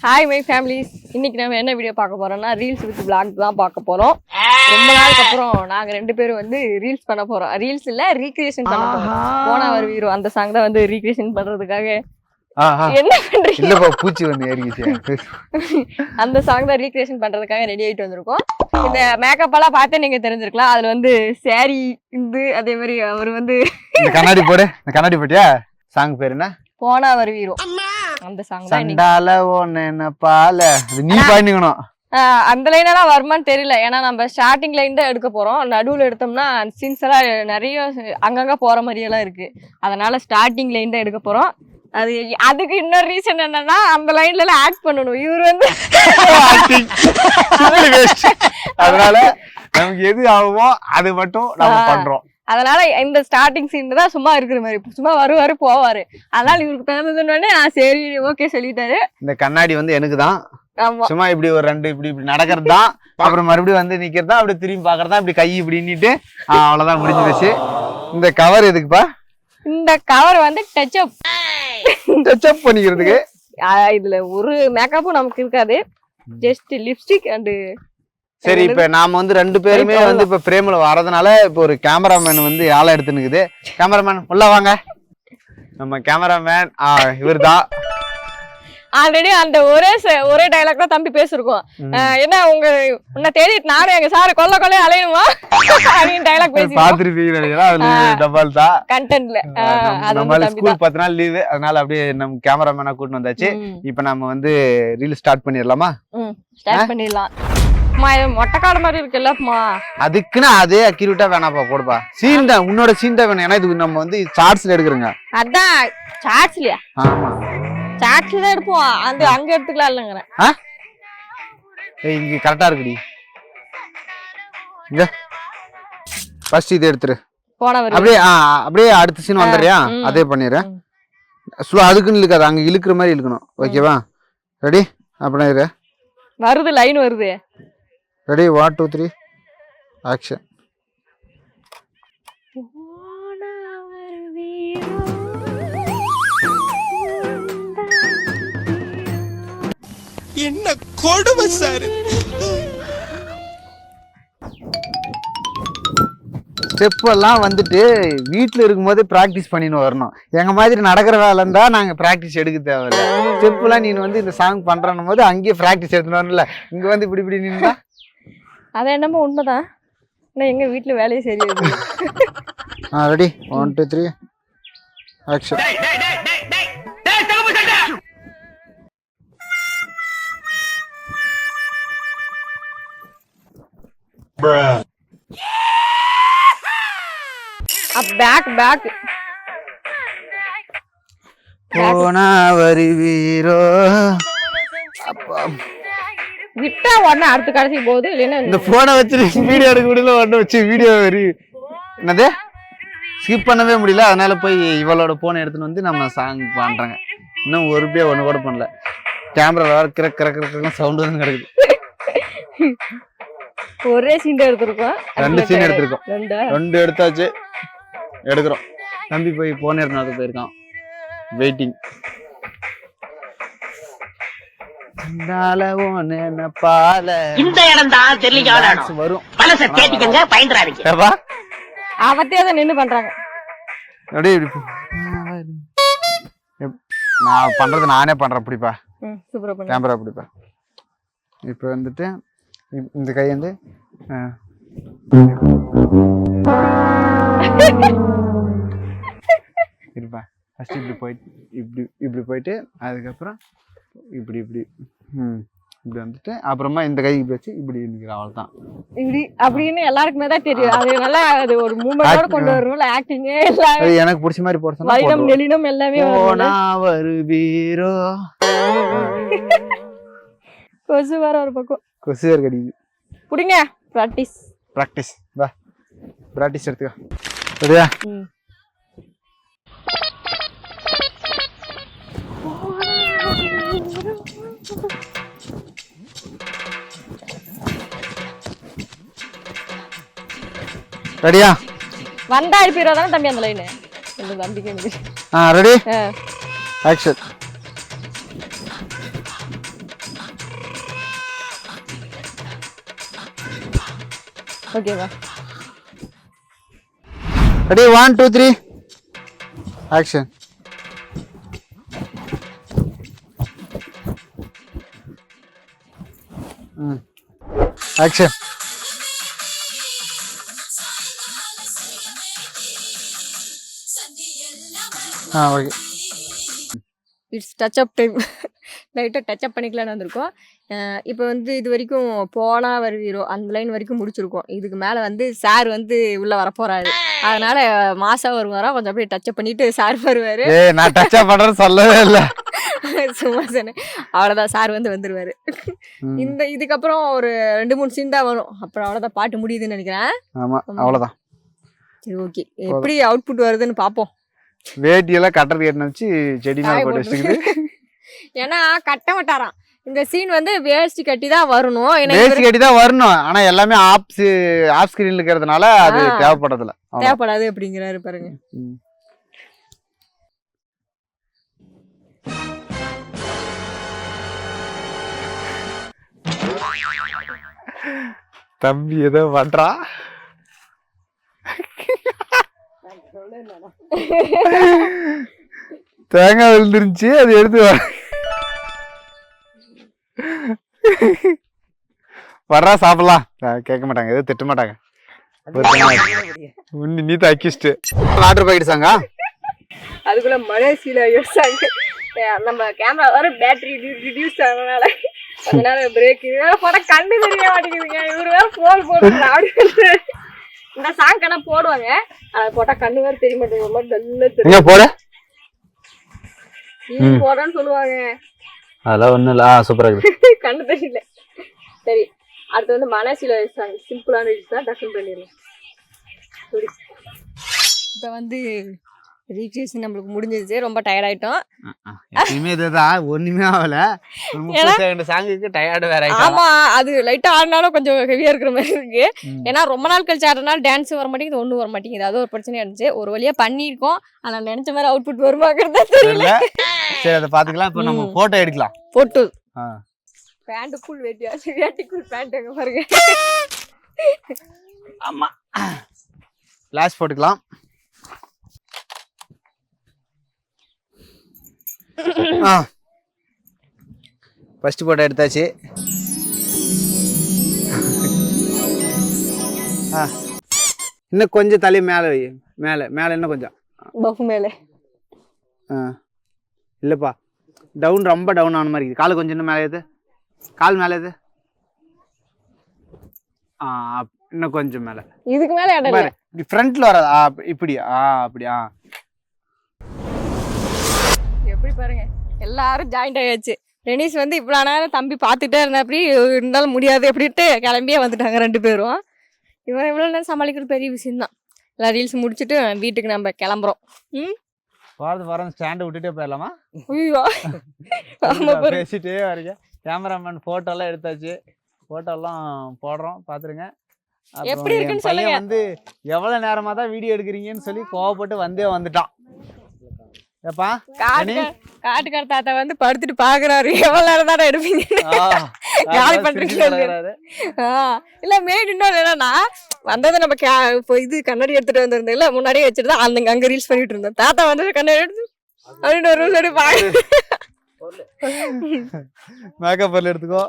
Hi my families. இன்னைக்கு நம்ம என்ன வீடியோ பார்க்க போறோம்னா ரீல்ஸ் வித் vlog தான் பார்க்க போறோம். ரொம்ப நாளுக்கு அப்புறம் நாங்க 2 பேரும் வந்து ரீல்ஸ் பண்ண போறோம். ரீல்ஸ் இல்ல ரீக்ரியேஷன் பண்ண போறோம். போனா வருவீரோ அந்த சாங் தான் வந்து ரீக்ரியேஷன் பண்றதுக்காக என்ன பண்றீங்க? இல்லப்பா பூச்சி வந்து ஏறிக்கிச்சு. அந்த சாங் தான் ரீக்ரியேஷன் பண்றதுக்காக ரெடி ஆயிட்டு வந்திருக்கோம். இந்த மேக்கப் எல்லாம் பார்த்து நீங்க தெரிஞ்சிருக்கலாம். அதுல வந்து சாரி இது அதே மாதிரி அவர் வந்து இந்த கண்ணாடி போடு. இந்த கண்ணாடி போட்டியா? சாங் பேர் என்ன? போனா வருவீரோ. அந்த சாங் தான் சண்டால ஒன்னு பால நீ பாடிக்கணும். அந்த லைன் எல்லாம் வருமான்னு தெரியல. ஏன்னா நம்ம ஸ்டார்டிங் லைன் தான் எடுக்க போறோம். நடுவுல எடுத்தோம்னா சீன்ஸ் எல்லாம் நிறைய அங்கங்க போற மாதிரி எல்லாம் இருக்கு. அதனால ஸ்டார்டிங் லைன் தான் எடுக்க போறோம். அதுக்கு இன்னொரு ரீசன் என்னன்னா அந்த லைன்ல எல்லாம் ஆட் பண்ணணும். இவர் வந்து அதனால நமக்கு எது ஆகுமோ அது மட்டும் நம்ம பண்றோம். அதனால இந்த ஸ்டார்டிங் சீன் தான் சும்மா இருக்கிற மாதிரி, சும்மா வருவாரு போவாரு. அதனால இவருக்கு தகுந்ததுன்னு சரி ஓகே சொல்லிட்டாரு. இந்த கண்ணாடி வந்து எனக்கு தான். சும்மா இப்படி ஒரு 2 இப்படி இப்படி நடக்கிறது தான். அப்புறம் மறுபடியும் வந்து நிக்கிறது தான். அப்படி திரும்பி பாக்குறதா. இப்படி கை இப்படி நீட்டு அவ்வளவுதான் முடிஞ்சிருச்சு. இந்த கவர் எதுக்குப்பா? இந்த கவர் வந்து டச் அப் பண்ணிக்கிறதுக்கு. இதுல ஒரு மேக்கப்பும் நமக்கு இருக்காது. ஜஸ்ட் லிப்ஸ்டிக் அண்ட் சரி. இப்ப நாம வந்து 2 பேருமே வந்து இப்ப பிரேம்ல வரதுனால இப்ப ஒரு கேமராமேன் வந்து ஆளை எடுத்துனுக்குது. கேமராமேன் உள்ள வாங்க. நம்ம கேமராமேன் இவர் தான். ஆல்ரெடி அந்த ஒரே டைலாக் தான் தம்பி பேசிருக்கோம். என்ன உன்னை தேடிட்டு நானும் எங்க சாரு கொல்ல அலையணுமா அப்படின்னு டைலாக் பேசி பாத்துருப்பீங்க. கண்டென்ட்ல ஸ்கூல் 10 நாள் லீவு. அதனால அப்படியே நம்ம கேமராமேனா கூட்டிட்டு வந்தாச்சு. இப்ப நம்ம வந்து ரீல் ஸ்டார்ட் பண்ணிடலாமா? ஸ்டார்ட் பண்ணிடலாம். மொட்டைக்காடு மாதிரி இருக்குல்லமா, அதுக்குன்னு அதே அக்யூரேட்டா வேணாப்பா போடுப்பா. சீன் தான் உன்னோட சீன் தான் வேணும். ஏன்னா இது நம்ம வந்து ஷார்ட்ஸ்ல எடுக்கிறோங்க. அதான் ஷார்ட்ஸ்லயா? ஆமா ஷார்ட்ஸ்ல தான் எடுப்போம். அங்க எடுத்துக்கலாம் இல்லங்கறேன். இங்க கரெக்டா இருக்குடி. இங்க ஃபர்ஸ்ட் இது எடுத்துரு. அப்படியே அடுத்த சீன் வந்துறியா? அதே பண்ணிடுறேன். அதுக்குன்னு இழுக்காது, அங்க இழுக்கிற மாதிரி இழுக்கணும். ஓகேவா? ரெடி? அப்படின்னா இரு. வருது, லைன் வருது. ரெடி? 1 2 3 ஆக்ஷன். என்ன கொடுமை சார். ஸ்டெப் எல்லாம் வந்துட்டு வீட்டுல இருக்கும்போது பிராக்டிஸ் பண்ணின்னு வரணும். எங்க மாதிரி நடக்கிற வேலை இருந்தா நாங்க பிராக்டிஸ் எடுக்க தேவையில்ல. ஸ்டெப் எல்லாம் நீ வந்து இந்த சாங் பண்றன்னும் போது அங்கேயே பிராக்டிஸ் எடுத்துட்டு வரணும்ல. இங்க வந்து இப்படி நின்னா அது என்னமோ உண்மைதான். எங்க வீட்டுல வேலையை சரியாது. ரெடி? 1 2 3 ஆக்ஷன். பேக் போனா வருவீரோ. விட்டா உடனே அடுத்த கடைசி போகுது. இல்லைன்னா இந்த போனை வச்சு வீடியோ எடுக்க முடியல. உடனே வச்சு வீடியோ என்னது ஸ்கிப் பண்ணவே முடியல. அதனால போய் இவளோட போனை எடுத்துன்னு வந்து நம்ம சாங் பண்றாங்க. இன்னும் ஒரு ரூபாய் ஒண்ணு கூட பண்ணல. கேமரா வேற கிரக் சவுண்ட் வந்து கிடக்குது. ஒரே சீன் எடுத்திருக்கோம். 2 சீன் எடுத்திருக்கோம். 2 எடுத்தாச்சு. எடுக்கிறோம். தம்பி போய் போன் எடுத்து போயிருக்கான். வெயிட்டிங். இந்த இடம் தான் தெரியல வரும். மனசை தேடிக்கங்க, பயந்துறாதீங்க. அவத்தே தான் நின்னு பண்றாங்க. நான் பண்றது நானே பண்றேன். பிடிப்பா சூப்பரா கேமரா பிடிப்பா. இப்ப வந்துட்டு இந்த கை வந்து இருப்பா. ஃபர்ஸ்ட் இப்படி போயிட்டு அதுக்கப்புறம் இப்படி இப்படி வந்துட்டு அப்புறமா இந்த கை இப்படி வச்சு இப்படி நிக்கிற. அவ்வளவுதான். இப்படி அப்படின்னு எல்லாருக்குமே தான் தெரியும். அது நல்லா அது ஒரு மூமெண்டோட கொண்டு வரணும்ல. ஆக்டிங் எல்லாம் அது எனக்கு பிடிச்ச மாதிரி போட சொன்னா வைரம் நெலினம் எல்லாமே போனா வருவீரோ. கொசு வர ஒரு பக்கம் கொசு வேற கடிக்குது. புடிங்க. பிராக்டிஸ் வா பிராக்டிஸ் எடுத்துக்கோ. சரியா? ரெடியா? வந்தா அனுப்பிடுறதானே தம்பி அந்த லைனு. தம்பிக்கு ரெடி? ஆக்ஷன். ஓகேவா? Ready 1 2 3 action. Action. Okay. It's touch up time. லைட்டாக டச் அப் பண்ணிக்கலான்னு வந்திருக்கோம். இப்போ வந்து இது வரைக்கும் போனா வருவீரோ அந்த லைன் வரைக்கும் முடிச்சிருக்கோம். இதுக்கு மேலே வந்து சார் வந்து உள்ளே வரப்போறாரு. அதனால மாசா வருவாரா, கொஞ்சம் அப்படியே டச் அப் பண்ணிட்டு சார் வருவாரு. நான் டச் அப் பண்றேன்னு சொல்லவே இல்லை. சும்மா சொன்னேன். அவ்வளோதான், சார் வந்து வந்துருவாரு. இதுக்கப்புறம் ஒரு 2-3 சீன் தான் வரும். அப்புறம் அவ்வளோதான், பாட்டு முடியுதுன்னு நினைக்கிறேன். ஆமா, அவ்வளோதான். சரி, ஓகே. எப்படி அவுட்புட் வருதுன்னு பார்ப்போம். வேட்டியெல்லாம் கட்டர் கேட்டு வச்சு செடி மேலே போட்டு வச்சுக்கிது. ஏன்னா கட்ட மாட்டாராம். இந்த சீன் வந்து வேஷ்டி கட்டி தான் வரணும். வேஷ்டி கட்டி தான் வரணும். ஆனா எல்லாமே ஆஃப் ஸ்கிரீன்ல இருக்கிறதுனால அது தேவைப்படுறதில்ல. தேவைப்படாது அப்படிங்கிறாரு பாருங்க. தம்பி ஏதோ பண்றா. தேங்காய் விழுந்துருந்துச்சு, அது எடுத்து வர்றா சாப்பிடலாம். கேட்க மாட்டாங்க, எதுவும் திட்ட மாட்டாங்க. நீ தான் அக்கிஸ்ட். வாட்டர் பாக்கெட் சாங்க அதுக்குள்ள மலேசியில யோசாங்க. நம்ம கேமரா வர பேட்டரி ரிடியூஸ் ஆனதுனால அதனால பிரேக் போட கண்ணு தெரிய மாட்டேங்குதுங்க. இவரு வேற போன் போட்டு இந்த சாங் கண்ணா போடுவாங்க, அதை போட்டா கண்ணு வேற தெரிய மாட்டேங்குது. போட போடான்னு சொல்லுவாங்க. அதெல்லாம் ஒண்ணும் இல்ல. சூப்பரா இருக்கு. கண்ணு தெரியல. சரி, அடுத்து வந்து மனசில சிம்பிளான தான் டக்குன்னு பண்ணிடலாம். இப்போ வந்து ரீக்ரியேஷன் நம்மளுக்கு முடிஞ்சிருச்சு. ரொம்ப டயர்ட் ஆயிட்டோம். எப்பயுமே இதுதான், ஒண்ணுமே ஆகல. 30 செகண்ட் சாங்குக்கு டயர்டு வேற ஆயிட்டா. ஆமா, அது லைட்டா ஆடினாலும் கொஞ்சம் ஹெவியா இருக்கிற மாதிரி இருக்கு. ஏன்னா ரொம்ப நாள் கழிச்சு ஆடுறதுனால டான்ஸ் வர மாட்டேங்குது, ஒன்றும் வர மாட்டேங்குது. அது ஒரு பிரச்சனையா இருந்துச்சு. ஒரு வழியா பண்ணியிருக்கோம். ஆனா நினைச்ச மாதிரி அவுட்புட் வருமாங்கிறதா தெரியல. சரி, அதை பாத்துக்கலாம். இப்போ நம்ம போட்டோ எடுக்கலாம். போட்டோ பேண்ட்டுக்குள் வேட்டியா, வேட்டிக்குள் பேண்ட் எங்க பாருங்க. ஆமா, ஃபிளாஷ் போட்டுக்கலாம். ஃபர்ஸ்ட் போட்டோ எடுத்தாச்சு. இன்னும் கொஞ்சம் தள்ளி மேலே வை. மேலே இன்னும் கொஞ்சம் பஃப் மேலே. இல்லைப்பா, டவுன், ரொம்ப டவுன் ஆன மாதிரி இருக்குது. கால் கொஞ்சம் இன்னும் மேலே ஏது. கால் மேலே ஏது. இன்னும் கொஞ்சம் மேலே. இதுக்கு மேலே இடம் இல்லை. ஃப்ரண்ட்ல வராது. இப்படி. அப்படி. எப்படி பாருங்க, எல்லாரும் ஜாயிண்ட் ஆயாச்சு. ரெனிஸ் வந்து இவ்வளோ நேரம் தம்பி பார்த்துட்டே இருந்தா, அப்படி இருந்தாலும் முடியாது அப்படின்ட்டு கிளம்பியே வந்துட்டாங்க 2 பேரும். இவன் இவ்வளோ நேரம் சமாளிக்கிறது பெரிய விஷயம்தான். எல்லாம் ரீல்ஸ் முடிச்சுட்டு வீட்டுக்கு நம்ம கிளம்புறோம். போகிறது ஸ்டாண்டை விட்டுட்டே போயிடலாமா? ஐயோ, பேசிட்டே வரீங்க. கேமராமேன் ஃபோட்டோலாம் எடுத்தாச்சு. ஃபோட்டோலாம் போடுறோம், பார்த்துருங்க. எப்படி இருக்குன்னு சொல்லுங்க. வந்து எவ்வளோ நேரமாக தான் வீடியோ எடுக்கிறீங்கன்னு சொல்லி கோவப்பட்டு வந்துட்டான். ஏப்பா, காட்டுக்கார தாத்தா வந்து படுத்துட்டு பாக்குறாரு, எவ்வளவு நேரம் தானே எடுப்பீங்க, காலி பண்றீங்க. இல்ல மெயின் இன்னொரு என்னன்னா, வந்தது நம்ம இப்போ இது கண்ணாடி எடுத்துட்டு வந்திருந்தேன்ல, முன்னாடியே வச்சுட்டு அந்த அங்க ரீல்ஸ் பண்ணிட்டு இருந்தோம். தாத்தா வந்து கண்ணாடி எடுத்து அப்படின்னு ஒரு சொல்லி பாக்க மேக்கப் எடுத்துக்கோ.